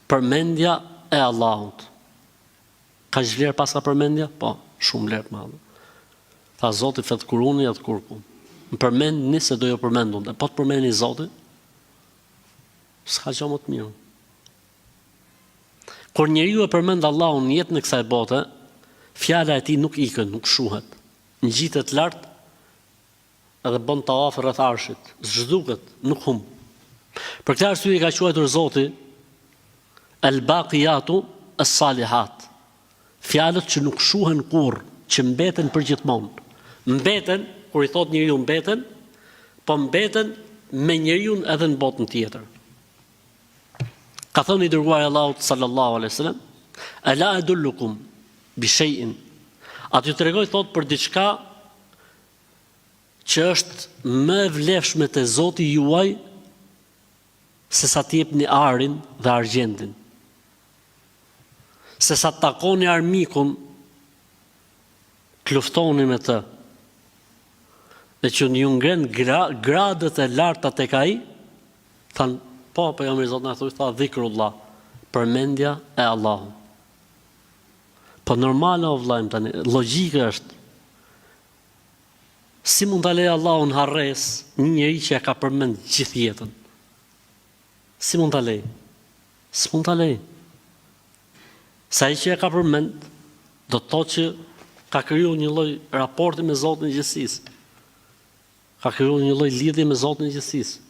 Përmendja e Allahut. Ka vlerë pas ka përmendja? Po, shumë vlerë të madhe. Tha Zoti fadhkuruni yadhkurkum. Më përmendni se do ju përmendun. Dhe po të përmendni Zotin, s'ka gjë më të mirë. Kur njeriu e përmend Allahun në jetën e kësaj bote, fjala e tij nuk ikën, nuk shuhet. Ngjitet lart edhe bën tawaf rreth arshit, zhduket, nuk hum. Për këtë arsye ka quajtur Zoti al-baqiyatu as-salihat. Fjalët që nuk shuhen kurrë, që mbeten përgjithmonë. Mbeten, kur i thot njeriu mbeten, po mbeten me njeriu edhe në botën tjetër. Ka thënë i dërguari Allahut sallallahu alaihi wasallam, ala adullukum bi shay'in. Aty tregoj thot për diçka që është më e vlefshme te Zoti juaj se sa të jepni arin dhe argjendin. Se sa të takoni armikun, të luftoni me të. Dhe që ju ngren gradët e larta tek ai, thanë, po, pejgamberi Zot na thoi, tha dhikrullah, përmendja e Allahut. Po normale o vllajm tani, logjika është. Si mund ta lejë Allahun harres një njeri që e ka përmend gjithë jetën? Si mund ta lejë? S'mund ta lejë. Sa ai që e ka përmend, do të thotë që ka krijuar një lloj raporti me Zotin e gjithësisë. Ka krijuar një lloj lidhje me Zotin e gjithësisë.